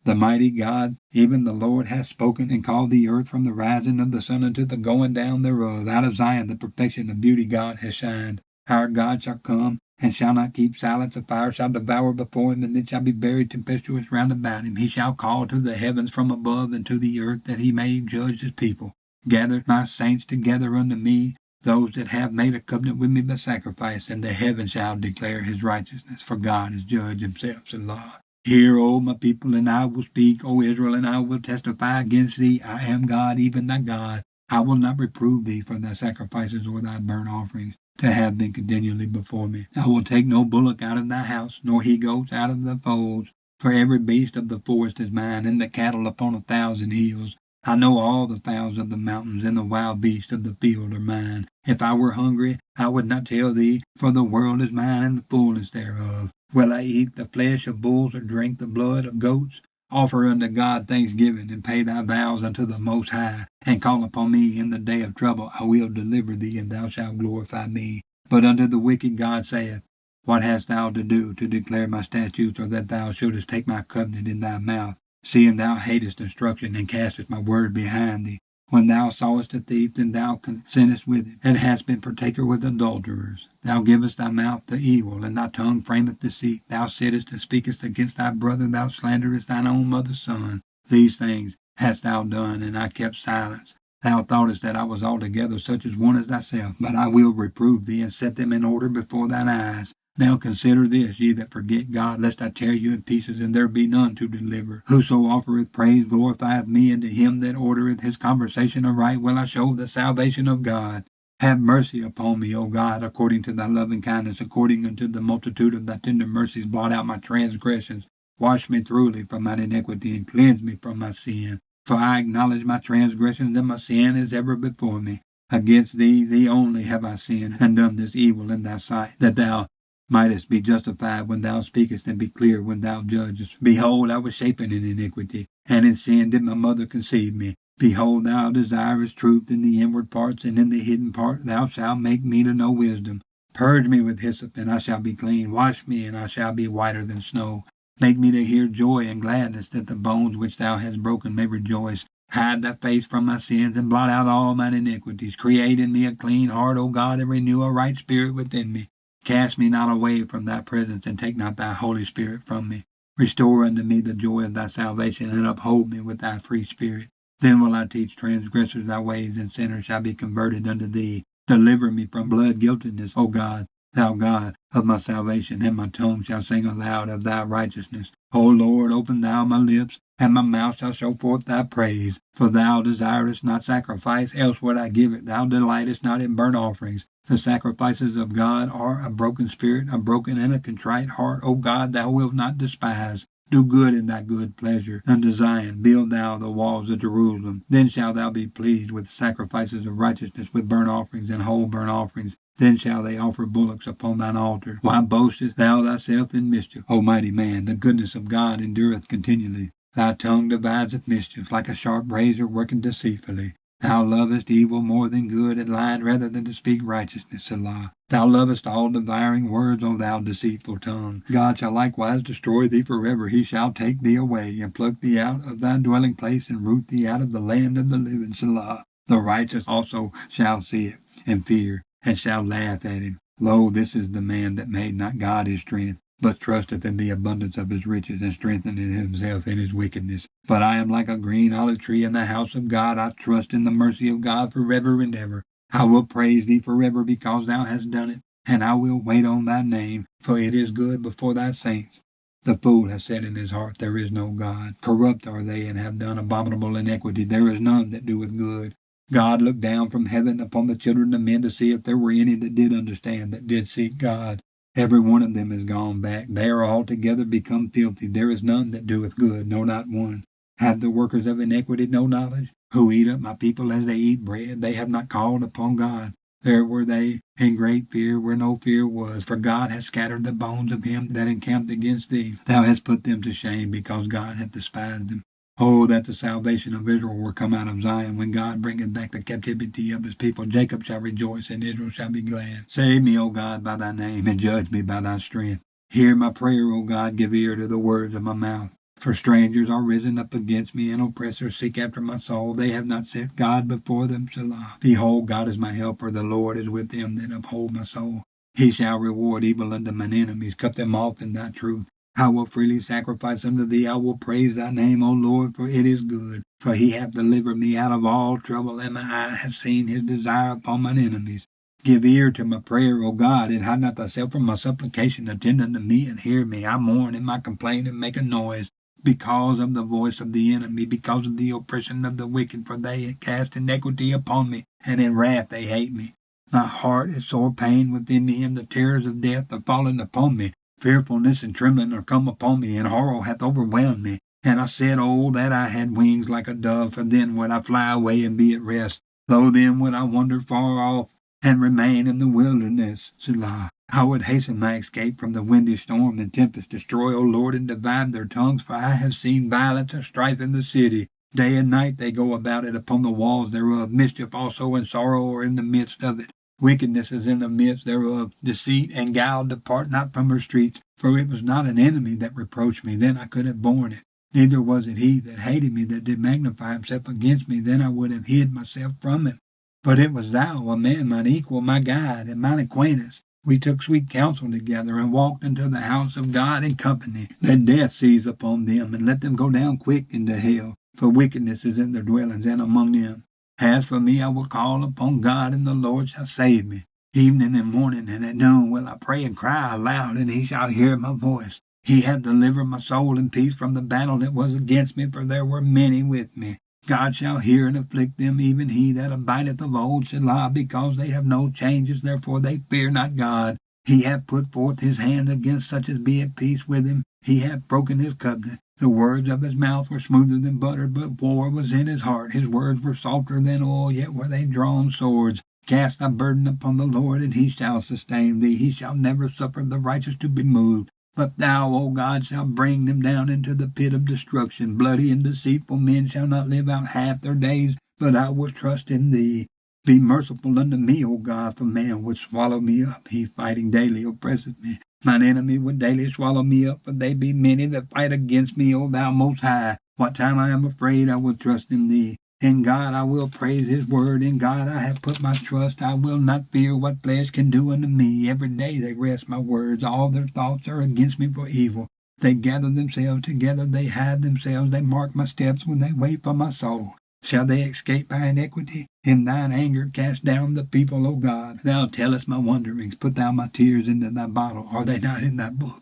The mighty God, even the Lord, hath spoken, and called the earth from the rising of the sun unto the going down thereof. Out of Zion the perfection of beauty God has shined. Our God shall come, and shall not keep silence. The fire shall devour before him, and it shall be buried tempestuous round about him. He shall call to the heavens from above, and to the earth, that he may judge his people. Gather my saints together unto me, those that have made a covenant with me by sacrifice, and the heaven shall declare his righteousness, for God is judge himself. Selah. Hear, O my people, and I will speak, O Israel, and I will testify against thee. I am God, even thy God. I will not reprove thee for thy sacrifices or thy burnt offerings, to have been continually before me. I will take no bullock out of thy house, nor he-goats out of the folds, for every beast of the forest is mine, and the cattle upon 1,000 hills. I know all the fowls of the mountains, and the wild beasts of the field are mine. If I were hungry, I would not tell thee, for the world is mine, and the fullness thereof. Will I eat the flesh of bulls, or drink the blood of goats? Offer unto God thanksgiving, and pay thy vows unto the Most High, and call upon me in the day of trouble. I will deliver thee, and thou shalt glorify me. But unto the wicked God saith, What hast thou to do to declare my statutes, or that thou shouldest take my covenant in thy mouth, seeing thou hatest instruction, and castest my word behind thee? When thou sawest a thief, then thou consentest with it, and hast been partaker with adulterers. Thou givest thy mouth to evil, and thy tongue frameth deceit. Thou sittest and speakest against thy brother, thou slanderest thine own mother's son. These things hast thou done, and I kept silence. Thou thoughtest that I was altogether such as one as thyself, but I will reprove thee, and set them in order before thine eyes. Now consider this, ye that forget God, lest I tear you in pieces, and there be none to deliver. Whoso offereth praise glorifieth me, and to him that ordereth his conversation aright will I show the salvation of God. Have mercy upon me, O God, according to thy loving kindness, according unto the multitude of thy tender mercies. Blot out my transgressions. Wash me thoroughly from mine iniquity, and cleanse me from my sin. For I acknowledge my transgressions, and my sin is ever before me. Against thee, thee only, have I sinned, and done this evil in thy sight, that thou mightest be justified when thou speakest, and be clear when thou judgest. Behold, I was shapen in iniquity, and in sin did my mother conceive me. Behold, thou desirest truth in the inward parts, and in the hidden part thou shalt make me to know wisdom. Purge me with hyssop, and I shall be clean. Wash me, and I shall be whiter than snow. Make me to hear joy and gladness, that the bones which thou hast broken may rejoice. Hide thy face from my sins, and blot out all mine iniquities. Create in me a clean heart, O God, and renew a right spirit within me. Cast me not away from thy presence, and take not thy Holy Spirit from me. Restore unto me the joy of thy salvation, and uphold me with thy free spirit. Then will I teach transgressors thy ways, and sinners shall be converted unto thee. Deliver me from blood guiltiness, O God, thou God of my salvation, and my tongue shall sing aloud of thy righteousness. O Lord, open thou my lips, and my mouth shall show forth thy praise. For thou desirest not sacrifice, else would I give it. Thou delightest not in burnt offerings. The sacrifices of God are a broken spirit, a broken and a contrite heart. O God, thou wilt not despise. Do good in thy good pleasure unto Zion. Build thou the walls of Jerusalem. Then shalt thou be pleased with sacrifices of righteousness, with burnt offerings and whole burnt offerings. Then shall they offer bullocks upon thine altar. Why boastest thou thyself in mischief, O mighty man? The goodness of God endureth continually. Thy tongue deviseth mischief, like a sharp razor working deceitfully. Thou lovest evil more than good, and lying rather than to speak righteousness. Selah. Thou lovest all devouring words, O thou deceitful tongue. God shall likewise destroy thee forever. He shall take thee away, and pluck thee out of thy dwelling place, and root thee out of the land of the living. Selah. The righteous also shall see it, and fear, and shall laugh at him. Lo, this is the man that made not God his strength, but trusteth in the abundance of his riches, and strengtheneth himself in his wickedness. But I am like a green olive tree in the house of God. I trust in the mercy of God forever and ever. I will praise thee forever, because thou hast done it, and I will wait on thy name, for it is good before thy saints. The fool has said in his heart, There is no God. Corrupt are they, and have done abominable iniquity. There is none that doeth good. God looked down from heaven upon the children of men to see if there were any that did understand, that did seek God. Every one of them is gone back. They are altogether become filthy. There is none that doeth good, no, not one. Have the workers of iniquity no knowledge? Who eat up my people as they eat bread? They have not called upon God. There were they in great fear where no fear was. For God hath scattered the bones of him that encamped against thee. Thou hast put them to shame, because God hath despised them. Oh, that the salvation of Israel were come out of Zion, when God bringeth back the captivity of his people. Jacob shall rejoice, and Israel shall be glad. Save me, O God, by thy name, and judge me by thy strength. Hear my prayer, O God, give ear to the words of my mouth. For strangers are risen up against me, and oppressors seek after my soul. They have not set God before them, Selah. Behold, God is my helper. The Lord is with them that uphold my soul. He shall reward evil unto mine enemies, cut them off in thy truth. I will freely sacrifice unto thee. I will praise thy name, O Lord, for it is good. For he hath delivered me out of all trouble, and my eye hath seen his desire upon mine enemies. Give ear to my prayer, O God, and hide not thyself from my supplication. Attend unto me and hear me. I mourn in my complaint and make a noise because of the voice of the enemy, because of the oppression of the wicked, for they cast iniquity upon me, and in wrath they hate me. My heart is sore pain within me, and the terrors of death are fallen upon me. Fearfulness and trembling are come upon me, and horror hath overwhelmed me. And I said, oh, that I had wings like a dove, for then would I fly away and be at rest. Lo, then would I wander far off, and remain in the wilderness. Selah. I would hasten my escape from the windy storm and tempest. Destroy, O Lord, and divide their tongues, for I have seen violence and strife in the city. Day and night they go about it upon the walls thereof. Mischief also and sorrow are in the midst of it. Wickedness is in the midst thereof. Deceit and guile depart not from her streets. For it was not an enemy that reproached me, then I could have borne it. Neither was it he that hated me that did magnify himself against me, then I would have hid myself from him. But it was thou, a man, mine equal, my guide, and mine acquaintance. We took sweet counsel together, and walked into the house of God in company. Let death seize upon them, and let them go down quick into hell. For wickedness is in their dwellings, and among them. As for me, I will call upon God, and the Lord shall save me. Evening and morning, and at noon will I pray and cry aloud, and he shall hear my voice. He hath delivered my soul in peace from the battle that was against me, for there were many with me. God shall hear and afflict them, even he that abideth of old, Selah, because they have no changes, therefore they fear not God. He hath put forth his hand against such as be at peace with him. He hath broken his covenant. The words of his mouth were smoother than butter, but war was in his heart. His words were softer than oil, yet were they drawn swords. Cast thy burden upon the Lord, and he shall sustain thee. He shall never suffer the righteous to be moved. But thou, O God, shalt bring them down into the pit of destruction. Bloody and deceitful men shall not live out half their days, but I will trust in thee. Be merciful unto me, O God, for man would swallow me up. He fighting daily oppresseth me. Mine enemy would daily swallow me up, for they be many that fight against me, O thou most high. What time I am afraid, I will trust in thee. In God I will praise his word. In God I have put my trust. I will not fear what flesh can do unto me. Every day they wrest my words. All their thoughts are against me for evil. They gather themselves together. They hide themselves. They mark my steps when they wait for my soul. Shall they escape by iniquity? In thine anger cast down the people, O God. Thou tellest my wanderings. Put thou my tears into thy bottle. Are they not in thy book?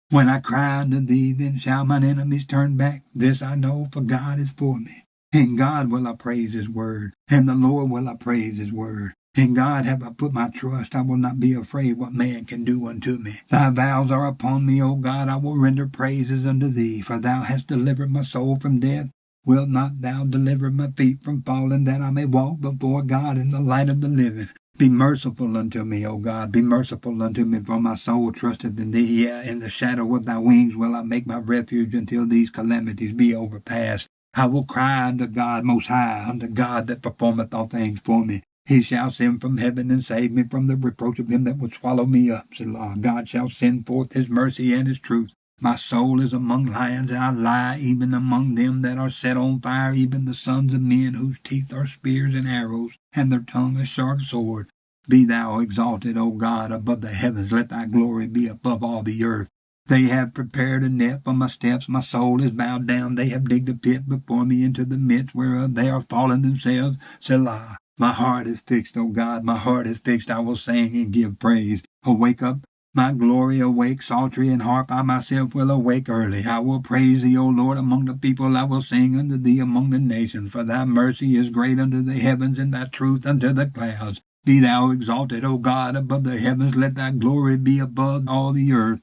When I cry unto thee, then shall mine enemies turn back. This I know, for God is for me. In God will I praise his word, and the Lord will I praise his word. In God have I put my trust. I will not be afraid what man can do unto me. Thy vows are upon me, O God. I will render praises unto thee, for thou hast delivered my soul from death. Wilt not thou deliver my feet from falling, that I may walk before God in the light of the living? Be merciful unto me, O God. Be merciful unto me, for my soul trusteth in thee. Yea, in the shadow of thy wings will I make my refuge until these calamities be overpast. I will cry unto God most high, unto God that performeth all things for me. He shall send from heaven and save me from the reproach of him that would swallow me up. Selah. God shall send forth his mercy and his truth. My soul is among lions, and I lie even among them that are set on fire, even the sons of men whose teeth are spears and arrows, and their tongue a sharp sword. Be thou exalted, O God, above the heavens. Let thy glory be above all the earth. They have prepared a net for my steps. My soul is bowed down. They have digged a pit before me, into the midst whereof they are fallen themselves. Selah. My heart is fixed, O God. My heart is fixed. I will sing and give praise. Awake up, my glory. Awake, psaltery and harp. I myself will awake early. I will praise thee, O Lord, among the people. I will sing unto thee among the nations. For thy mercy is great unto the heavens, and thy truth unto the clouds. Be thou exalted, O God, above the heavens. Let thy glory be above all the earth.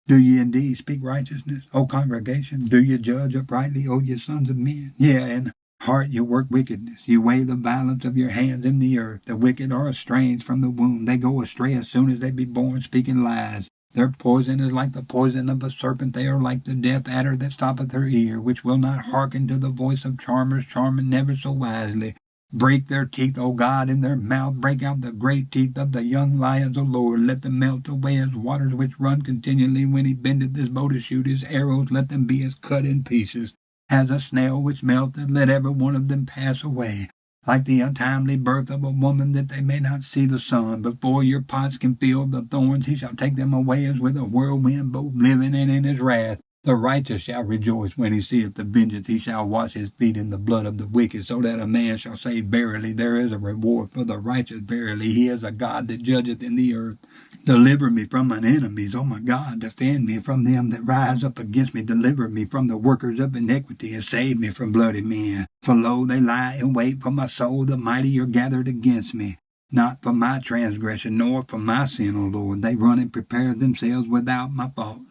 Do ye indeed speak righteousness, O congregation? Do ye judge uprightly, O ye sons of men? Yea, in heart ye work wickedness. Ye weigh the violence of your hands in the earth. The wicked are estranged from the womb. They go astray as soon as they be born, speaking lies. Their poison is like the poison of a serpent. They are like the deaf adder that stoppeth her ear, which will not hearken to the voice of charmers, charming never so wisely. Break their teeth, O God, in their mouth. Break out the great teeth of the young lions, O Lord. Let them melt away as waters which run continually. When he bendeth his bow to shoot his arrows, let them be as cut in pieces as a snail which melteth. Let every one of them pass away, like the untimely birth of a woman, that they may not see the sun. Before your pots can fill the thorns, he shall take them away as with a whirlwind, both living and in his wrath. The righteous shall rejoice when he seeth the vengeance. He shall wash his feet in the blood of the wicked, so that a man shall say, verily, there is a reward for the righteous. Verily, he is a God that judgeth in the earth. Deliver me from mine enemies, O my God. Defend me from them that rise up against me. Deliver me from the workers of iniquity, and save me from bloody men. For lo, they lie in wait for my soul. The mighty are gathered against me. Not for my transgression, nor for my sin, O Lord. They run and prepare themselves without my fault.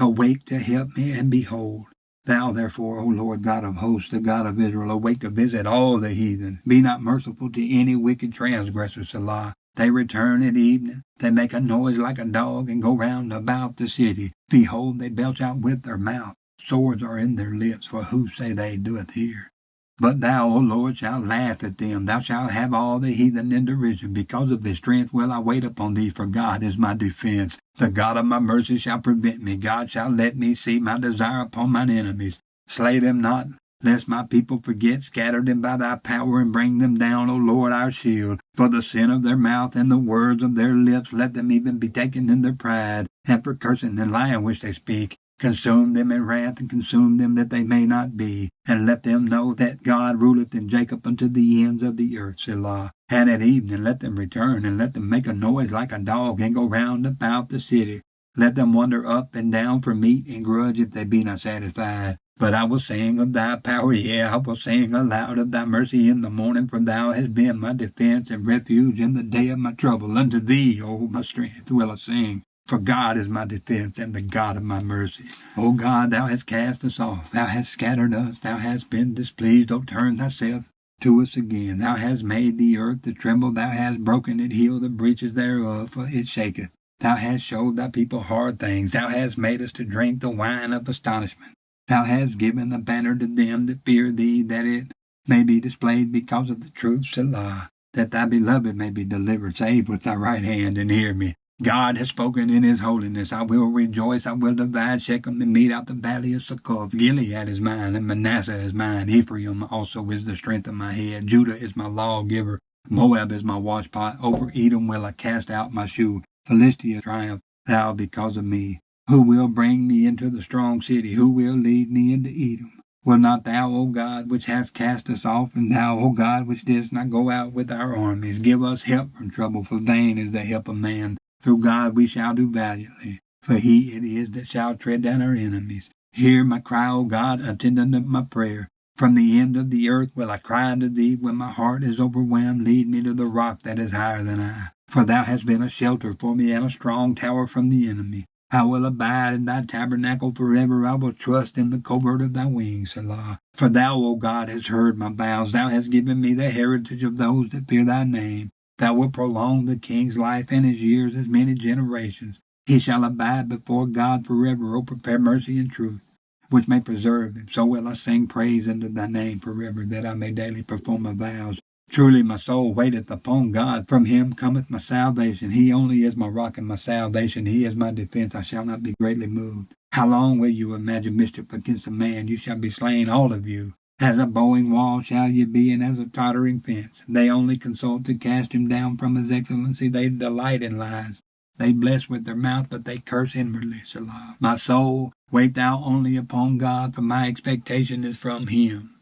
Awake to help me, and behold, thou therefore, O Lord God of hosts, the God of Israel, awake to visit all the heathen. Be not merciful to any wicked transgressor, Selah. They return at evening. They make a noise like a dog, and go round about the city. Behold, they belch out with their mouth. Swords are in their lips, for who say they doeth hear? But thou, O Lord, shalt laugh at them. Thou shalt have all the heathen in derision. Because of his strength will I wait upon thee, for God is my defense. The God of my mercy shall prevent me. God shall let me see my desire upon mine enemies. Slay them not, lest my people forget. Scatter them by thy power, and bring them down, O Lord, our shield. For the sin of their mouth and the words of their lips, let them even be taken in their pride, and for cursing and lying which they speak. Consume them in wrath, and consume them that they may not be. And let them know that God ruleth in Jacob unto the ends of the earth, Selah. And at evening let them return, and let them make a noise like a dog, and go round about the city. Let them wander up and down for meat, and grudge if they be not satisfied. But I will sing of thy power, yea, I will sing aloud of thy mercy in the morning, for thou hast been my defense and refuge in the day of my trouble. Unto thee, O my strength, will I sing. For God is my defense and the God of my mercy. O God, thou hast cast us off. Thou hast scattered us. Thou hast been displeased. O turn thyself to us again. Thou hast made the earth to tremble. Thou hast broken it, healed the breaches thereof, for it shaketh. Thou hast showed thy people hard things. Thou hast made us to drink the wine of astonishment. Thou hast given a banner to them that fear thee, that it may be displayed because of the truth, Selah. That thy beloved may be delivered. Save with thy right hand, and hear me. God has spoken in his holiness. I will rejoice. I will divide Shechem and mete out the valley of Succoth. Gilead is mine, and Manasseh is mine. Ephraim also is the strength of my head. Judah is my lawgiver. Moab is my washpot. Over Edom will I cast out my shoe. Philistia triumph thou because of me. Who will bring me into the strong city? Who will lead me into Edom? Will not thou, O God, which hast cast us off, and thou, O God, which didst not go out with our armies, give us help from trouble, for vain is the help of man. Through God we shall do valiantly, for he it is that shall tread down our enemies. Hear my cry, O God, attend unto my prayer. From the end of the earth will I cry unto thee when my heart is overwhelmed. Lead me to the rock that is higher than I. For thou hast been a shelter for me and a strong tower from the enemy. I will abide in thy tabernacle forever. I will trust in the covert of thy wings, Selah. For thou, O God, hast heard my vows. Thou hast given me the heritage of those that fear thy name. Thou wilt prolong the king's life and his years as many generations. He shall abide before God forever. O prepare mercy and truth, which may preserve him. So will I sing praise unto thy name forever, that I may daily perform my vows. Truly my soul waiteth upon God. From him cometh my salvation. He only is my rock and my salvation. He is my defense. I shall not be greatly moved. How long will you imagine mischief against a man? You shall be slain, all of you. As a bowing wall shall ye be, and as a tottering fence. They only consult to cast him down from his excellency. They delight in lies. They bless with their mouth, but they curse inwardly. Selah. My soul, wait thou only upon God, for my expectation is from him.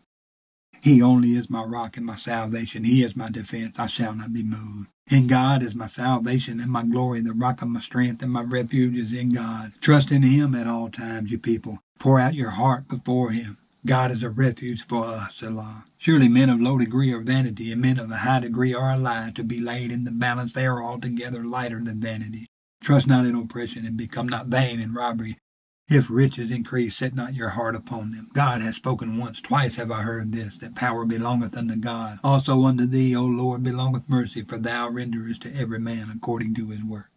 He only is my rock and my salvation. He is my defense. I shall not be moved. In God is my salvation and my glory, the rock of my strength, and my refuge is in God. Trust in him at all times, you people. Pour out your heart before him. God is a refuge for us, Selah. Surely men of low degree are vanity, and men of a high degree are a lie. To be laid in the balance, they are altogether lighter than vanity. Trust not in oppression, and become not vain in robbery. If riches increase, set not your heart upon them. God has spoken once, twice have I heard this, that power belongeth unto God. Also unto thee, O Lord, belongeth mercy, for thou renderest to every man according to his work.